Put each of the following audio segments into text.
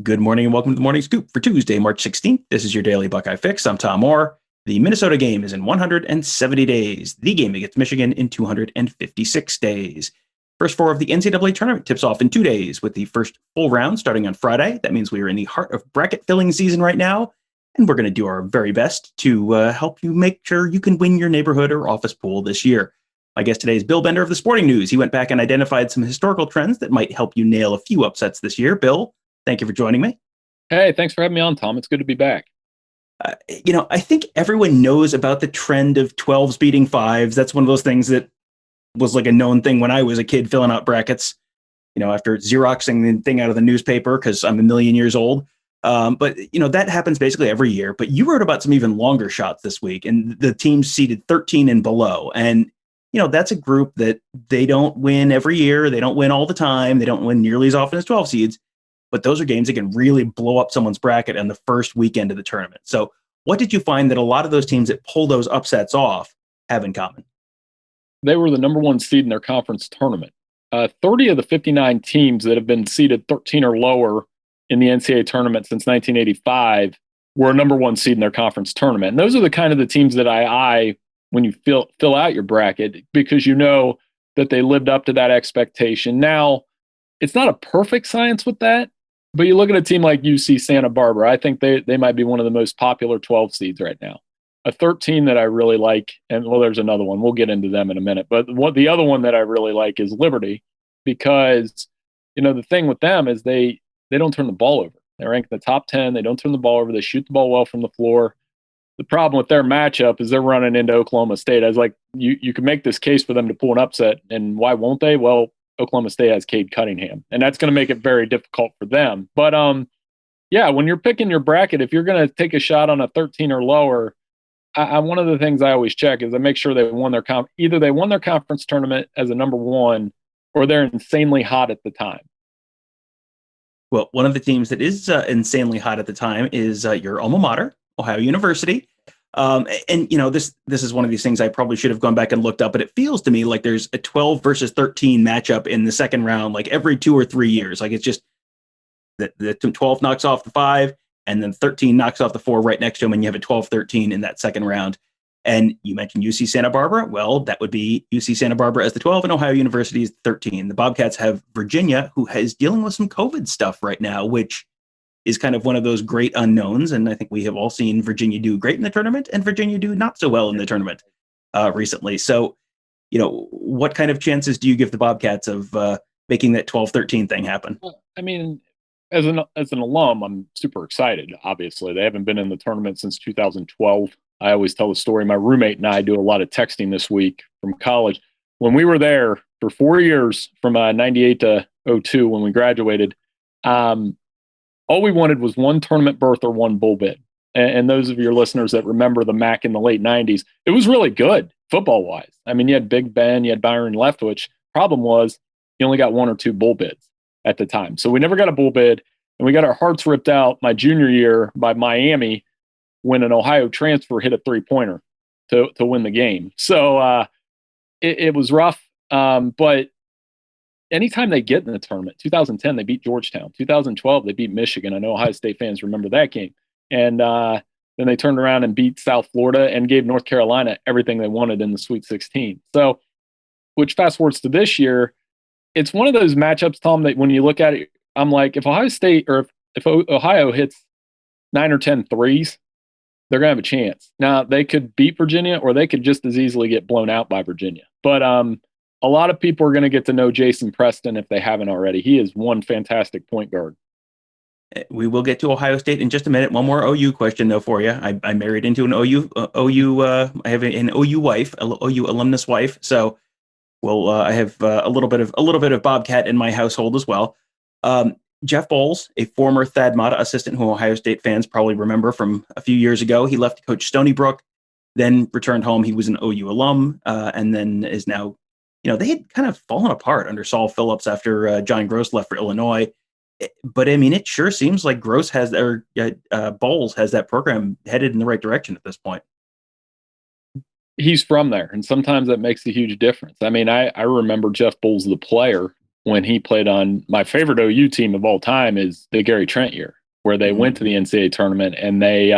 Good morning and welcome to the Morning Scoop for Tuesday, March 16th. This is your daily Buckeye Fix. I'm Tom Orr. The Minnesota game is in 170 days. The game against Michigan in 256 days. First four of the NCAA Tournament tips off in 2 days with the first full round starting on Friday. That means we are in the heart of bracket filling season right now, and we're going to do our very best to help you make sure you can win your neighborhood or office pool this year. My guest today is Bill Bender of the Sporting News. He went back and identified some historical trends that might help you nail a few upsets this year. Bill, thank you for joining me. Hey, thanks for having me on, Tom. It's good to be back. I think everyone knows about the trend of 12s beating 5s. That's one of those things that was like a known thing when I was a kid filling out brackets, after Xeroxing the thing out of the newspaper because I'm a million years old. But that happens basically every year. But you wrote about some even longer shots this week, and the teams seeded 13 and below. And, that's a group that they don't win every year. They don't win all the time. They don't win nearly as often as 12 seeds. But those are games that can really blow up someone's bracket on the first weekend of the tournament. So what did you find that a lot of those teams that pull those upsets off have in common? They were the number one seed in their conference tournament. 30 of the 59 teams that have been seeded 13 or lower in the NCAA tournament since 1985 were a number one seed in their conference tournament. And those are the kind of the teams that I eye when you fill out your bracket, because you know that they lived up to that expectation. Now, it's not a perfect science with that, but you look at a team like UC Santa Barbara, I think they might be one of the most popular 12 seeds right now. A 13 that I really like, and there's another one. We'll get into them in a minute. But the other one that I really like is Liberty, because, the thing with them is they don't turn the ball over. They rank in the top 10. They don't turn the ball over. They shoot the ball well from the floor. The problem with their matchup is they're running into Oklahoma State. I was like, you could make this case for them to pull an upset, and why won't they? Well, Oklahoma State has Cade Cunningham, and that's going to make it very difficult for them. But when you're picking your bracket, if you're going to take a shot on a 13 or lower, one of the things I always check is I make sure they won either they won their conference tournament as a number one, or they're insanely hot at the time. Well, one of the teams that is insanely hot at the time is your alma mater, Ohio University. This is one of these things I probably should have gone back and looked up, but it feels to me like there's a 12 versus 13 matchup in the second round, like every 2 or 3 years. Like it's just the 12 knocks off the 5, and then 13 knocks off the 4 right next to them, and you have a 12-13 in that second round. And you mentioned UC Santa Barbara. Well, that would be UC Santa Barbara as the 12 and Ohio University is the 13. The Bobcats have Virginia, who is dealing with some COVID stuff right now, which is kind of one of those great unknowns. And I think we have all seen Virginia do great in the tournament and Virginia do not so well in the tournament recently. So, what kind of chances do you give the Bobcats of making that 12-13 thing happen? I mean, as an alum, I'm super excited. Obviously, they haven't been in the tournament since 2012. I always tell the story. My roommate and I do a lot of texting this week from college. When we were there for 4 years, from 98 to 02, when we graduated, all we wanted was one tournament berth or one bowl bid. And those of your listeners that remember the MAC in the late 90s, it was really good football-wise. I mean, you had Big Ben, you had Byron Leftwich. Problem was you only got 1 or 2 bowl bids at the time. So we never got a bowl bid, and we got our hearts ripped out my junior year by Miami when an Ohio transfer hit a three-pointer to win the game. So it was rough, but anytime they get in the tournament, 2010, they beat Georgetown. 2012, they beat Michigan. I know Ohio State fans remember that game. And then they turned around and beat South Florida and gave North Carolina everything they wanted in the Sweet 16. So, which fast forwards to this year, it's one of those matchups, Tom, that when you look at it, I'm like, if Ohio State or if Ohio hits 9 or 10 threes, they're going to have a chance. Now, they could beat Virginia, or they could just as easily get blown out by Virginia. But a lot of people are going to get to know Jason Preston if they haven't already. He is one fantastic point guard. We will get to Ohio State in just a minute. One more OU question, though, for you. I married into an OU. I have an OU wife, OU alumnus wife. So, I have a little bit of Bobcat in my household as well. Jeff Bowles, a former Thad Matta assistant who Ohio State fans probably remember from a few years ago. He left to coach Stony Brook, then returned home. He was an OU alum, and then is now, they had kind of fallen apart under Saul Phillips after John Gross left for Illinois. But I mean, it sure seems like Bowles has that program headed in the right direction at this point. He's from there, and sometimes that makes a huge difference. I mean, I remember Jeff Bowles, the player, when he played on my favorite OU team of all time is the Gary Trent year, where they went to the NCAA tournament and they,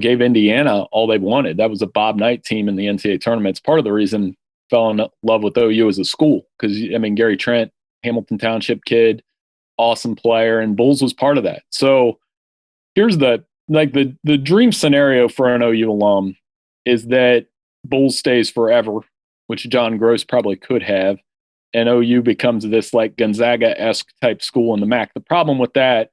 gave Indiana all they wanted. That was a Bob Knight team in the NCAA tournament. It's part of the reason I fell in love with OU as a school. Because, Gary Trent, Hamilton Township kid, awesome player, and Bulls was part of that. So here's the dream scenario for an OU alum is that Bulls stays forever, which John Gross probably could have, and OU becomes this like Gonzaga-esque type school in the MAC. The problem with that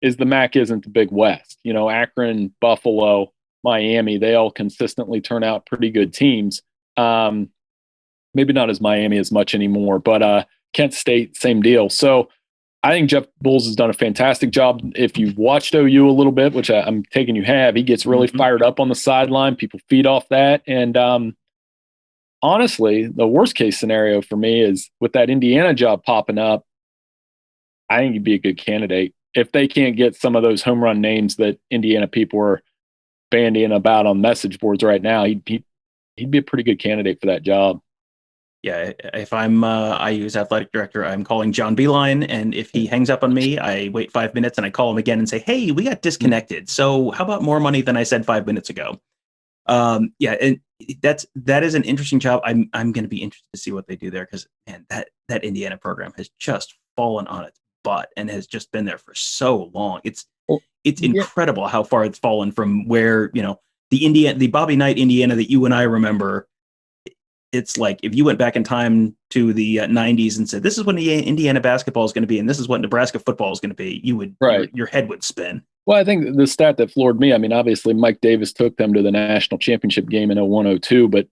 is the MAC isn't the Big West. Akron, Buffalo, Miami, they all consistently turn out pretty good teams. Maybe not as Miami as much anymore, but Kent State, same deal. So I think Jeff Bulls has done a fantastic job. If you've watched OU a little bit, which I'm taking you have, he gets really fired up on the sideline. People feed off that. And honestly, the worst case scenario for me is with that Indiana job popping up, I think he'd be a good candidate. If they can't get some of those home run names that Indiana people are bandying about on message boards right now, he'd be a pretty good candidate for that job. Yeah, if I use athletic director, I'm calling John Beeline, and if he hangs up on me, I wait 5 minutes and I call him again and say, "Hey, we got disconnected. So how about more money than I said 5 minutes ago?" Yeah, and that is an interesting job. I'm going to be interested to see what they do there because man, that Indiana program has just fallen on its butt and has just been there for so long. It's incredible how far it's fallen from where the Bobby Knight Indiana that you and I remember. It's like if you went back in time to the 90s and said, this is what Indiana basketball is going to be, and this is what Nebraska football is going to be, your head would spin. Well, I think the stat that floored me, obviously Mike Davis took them to the national championship game in 01-02, but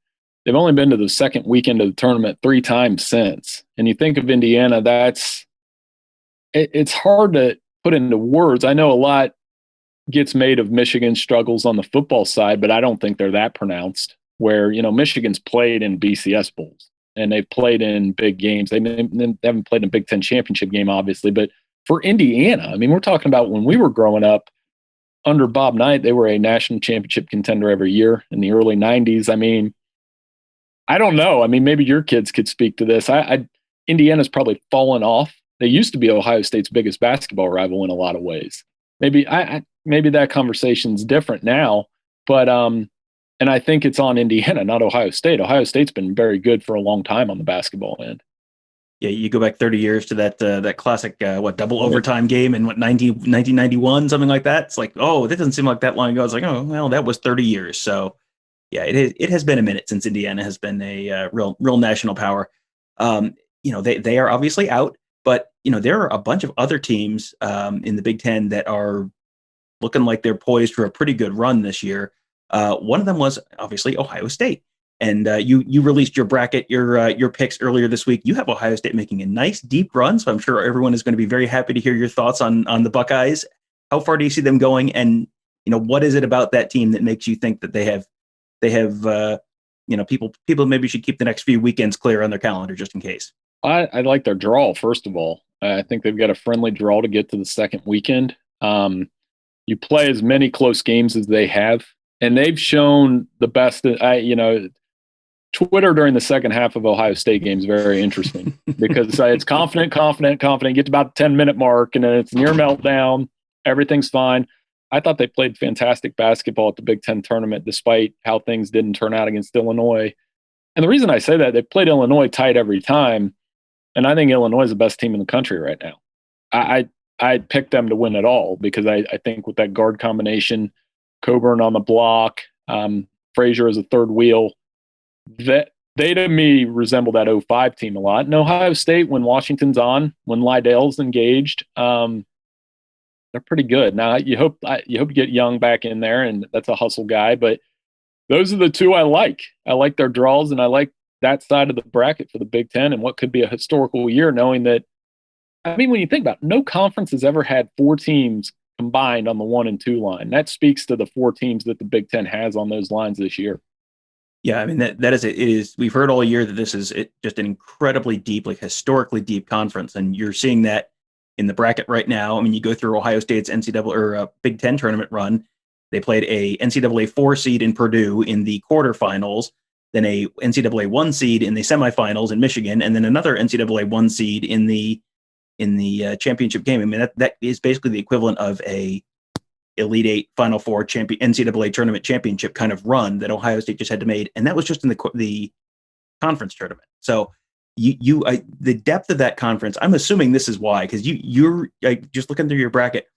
they've only been to the second weekend of the tournament 3 times since. And you think of Indiana, it's hard to put into words. I know a lot gets made of Michigan's struggles on the football side, but I don't think they're that pronounced. Where Michigan's played in BCS bowls and they've played in big games. They haven't played in a Big Ten championship game, obviously, but for Indiana, we're talking about when we were growing up under Bob Knight, they were a national championship contender every year in the early 90s. I don't know. Maybe your kids could speak to this. Indiana's probably fallen off. They used to be Ohio State's biggest basketball rival in a lot of ways. Maybe that conversation's different now, but and I think it's on Indiana, not Ohio State. Ohio State's been very good for a long time on the basketball end. Yeah, you go back 30 years to that classic double overtime game in 1991, something like that. It's like, oh, that doesn't seem like that long ago. It's like, oh, well, that was 30 years. So, yeah, it has been a minute since Indiana has been a real national power. They are obviously out, but there are a bunch of other teams in the Big Ten that are looking like they're poised for a pretty good run this year. One of them was obviously Ohio State, and you released your bracket, your picks earlier this week. You have Ohio State making a nice deep run, so I'm sure everyone is going to be very happy to hear your thoughts on the Buckeyes. How far do you see them going, and what is it about that team that makes you think that they have people maybe should keep the next few weekends clear on their calendar just in case? I like their draw. First of all, I think they've got a friendly draw to get to the second weekend. You play as many close games as they have. And they've shown the best. Twitter during the second half of Ohio State games very interesting because it's confident. Get to about the 10-minute mark, and then it's near meltdown. Everything's fine. I thought they played fantastic basketball at the Big Ten tournament, despite how things didn't turn out against Illinois. And the reason I say that, they played Illinois tight every time, and I think Illinois is the best team in the country right now. I picked them to win it all because I think with that guard combination, Coburn on the block, Frazier as a third wheel, that they to me resemble that 05 team a lot. And Ohio State, when Washington's on, when Lydell's engaged, they're pretty good. Now you hope you get Young back in there, and that's a hustle guy. But those are the two I like. I like their draws, and I like that side of the bracket for the Big Ten and what could be a historical year, knowing that. When you think about it, no conference has ever had 4 teams combined on the 1 and 2 line. That speaks to the 4 teams that the Big Ten has on those lines this year. Yeah, that is it. It is. We've heard all year that this is just an incredibly deep, like historically deep conference, and you're seeing that in the bracket right now. You go through Ohio State's NCAA or Big Ten tournament run. They played a NCAA 4 seed in Purdue in the quarterfinals. then a NCAA 1 seed in the semifinals in Michigan, and then another NCAA 1 seed in the championship game. I mean, that is basically the equivalent of a Elite Eight, Final Four, NCAA tournament championship kind of run that Ohio State just had to make, and that was just in the conference tournament. So the depth of that conference, I'm assuming this is why, because you're just looking through your bracket,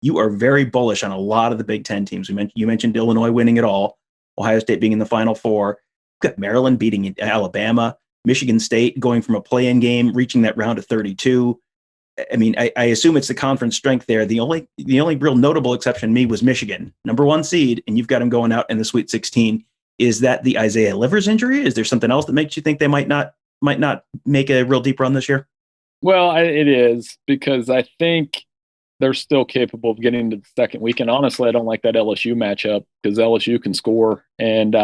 you are very bullish on a lot of the Big Ten teams. You mentioned Illinois winning it all, Ohio State being in the Final Four. You've got Maryland beating Alabama, Michigan State going from a play-in game, reaching that round of 32. I mean, I assume it's the conference strength there. The only real notable exception to me was Michigan, number 1 seed, and you've got them going out in the Sweet 16. Is that the Isaiah Livers injury? Is there something else that makes you think they might not make a real deep run this year? Well, it is, because I think they're still capable of getting to the second week. And honestly, I don't like that LSU matchup because LSU can score. And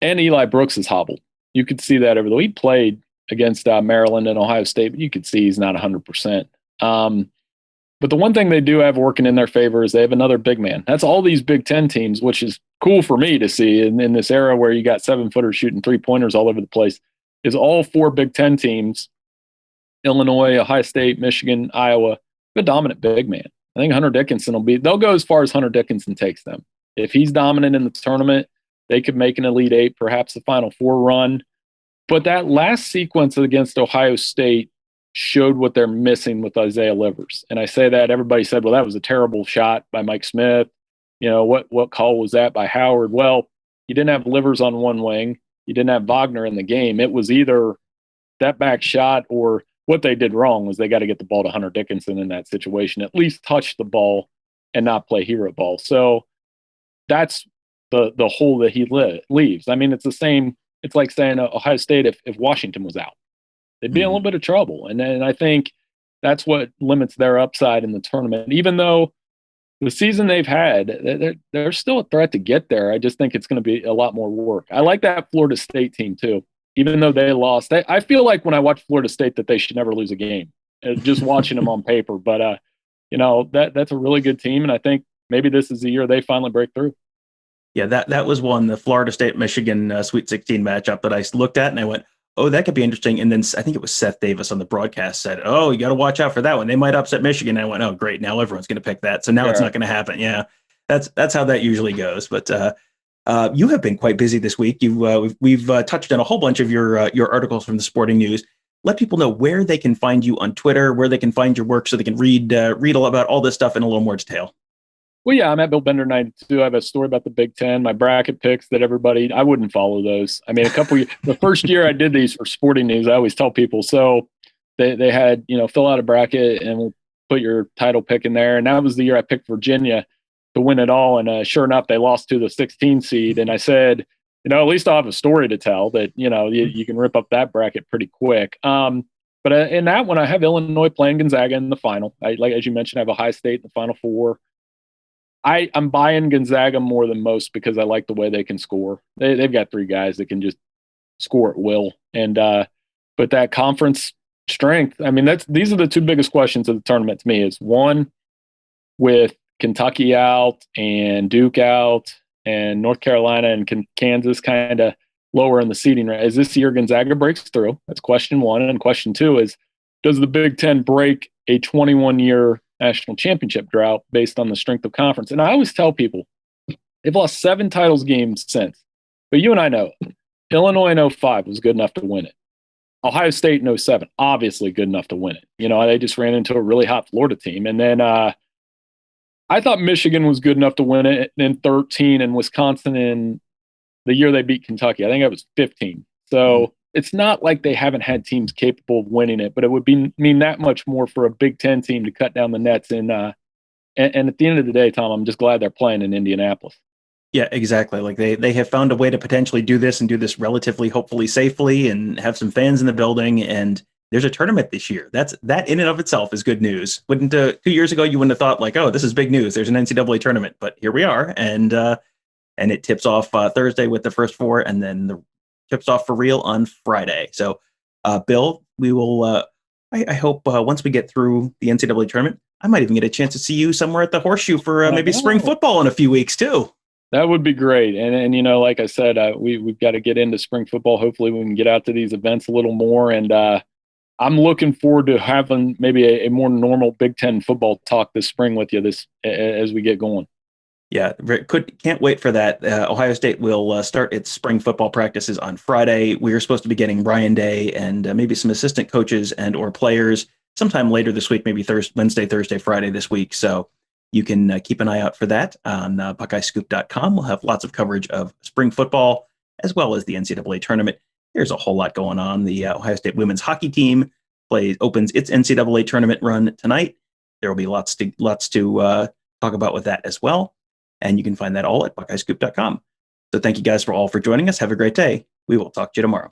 Eli Brooks is hobbled. You could see that over the week. He played against Maryland and Ohio State, but you could see he's not 100%. But the one thing they do have working in their favor is they have another big man. That's all these Big Ten teams, which is cool for me to see in this era where you got 7-footers shooting 3-pointers all over the place, is all 4 Big Ten teams, Illinois, Ohio State, Michigan, Iowa, a dominant big man. I think Hunter Dickinson they'll go as far as Hunter Dickinson takes them. If he's dominant in the tournament, they could make an Elite Eight, perhaps a Final Four run. But that last sequence against Ohio State showed what they're missing with Isaiah Livers. And I say that, everybody said, well, that was a terrible shot by Mike Smith. What call was that by Howard? Well, you didn't have Livers on one wing. You didn't have Wagner in the game. It was either that back shot, or what they did wrong was they got to get the ball to Hunter Dickinson in that situation, at least touch the ball and not play hero ball. So that's the hole that he leaves. I mean, it's the same. It's like saying Ohio State, if Washington was out, they'd be in a little bit of trouble. And I think that's what limits their upside in the tournament. Even though the season they've had, they're still a threat to get there. I just think it's going to be a lot more work. I like that Florida State team too, even though they lost. I feel like when I watch Florida State that they should never lose a game, just watching them on paper. But, that's a really good team. And I think maybe this is the year they finally break through. Yeah, that was the Florida State-Michigan Sweet 16 matchup that I looked at, and I went, oh, that could be interesting. And then I think it was Seth Davis on the broadcast said, oh, you got to watch out for that one. They might upset Michigan. And I went, oh, great. Now everyone's going to pick that. So now it's not going to happen. Yeah, that's how that usually goes. But you have been quite busy this week. We've touched on a whole bunch of your articles from the Sporting News. Let people know where they can find you on Twitter, where they can find your work so they can read all about all this stuff in a little more detail. Well, yeah, I'm at Bill Bender 92. I have a story about the Big Ten, my bracket picks that I wouldn't follow those. I mean, the first year I did these for Sporting News, I always tell people, so they had, fill out a bracket and we'll put your title pick in there. And that was the year I picked Virginia to win it all. And sure enough, they lost to the 16 seed. And I said, at least I'll have a story to tell that, you can rip up that bracket pretty quick. But in that one, I have Illinois playing Gonzaga in the final. As you mentioned, I have Ohio State in the Final Four. I'm buying Gonzaga more than most because I like the way they can score. They've got 3 guys that can just score at will. And but that conference strength, I mean, these are the 2 biggest questions of the tournament to me. Is one, with Kentucky out and Duke out and North Carolina and Kansas kind of lower in the seeding, is this year Gonzaga breaks through? That's question 1. And question 2 is, does the Big Ten break a 21-year national championship drought based on the strength of conference? And I always tell people, they've lost 7 titles games since. But you and I know, Illinois in 05 was good enough to win it. Ohio State in 07, obviously good enough to win it. They just ran into a really hot Florida team. And then I thought Michigan was good enough to win it in 13, and Wisconsin in the year they beat Kentucky. I think that was 15. So it's not like they haven't had teams capable of winning it, but it would mean that much more for a Big Ten team to cut down the nets. And at the end of the day, Tom, I'm just glad they're playing in Indianapolis. Yeah, exactly. Like they have found a way to potentially do this relatively, hopefully safely, and have some fans in the building. And there's a tournament this year. That in and of itself is good news. Wouldn't 2 years ago you wouldn't have thought like, oh, this is big news. There's an NCAA tournament, but here we are, and it tips off Thursday with the first 4, and then the tips off for real on Friday. So, Bill, we will. I hope once we get through the NCAA tournament, I might even get a chance to see you somewhere at the Horseshoe for maybe spring football in a few weeks too. That would be great. And you know, like I said, we've got to get into spring football. Hopefully, we can get out to these events a little more. And I'm looking forward to having maybe a more normal Big Ten football talk this spring with you as we get going. Yeah, can't wait for that. Ohio State will start its spring football practices on Friday. We are supposed to be getting Ryan Day and maybe some assistant coaches and or players sometime later this week, maybe Wednesday, Thursday, Friday this week. So you can keep an eye out for that on BuckeyeScoop.com. We'll have lots of coverage of spring football as well as the NCAA tournament. There's a whole lot going on. The Ohio State women's hockey team opens its NCAA tournament run tonight. There will be lots to talk about with that as well. And you can find that all at BuckeyeScoop.com. So thank you guys all for joining us. Have a great day. We will talk to you tomorrow.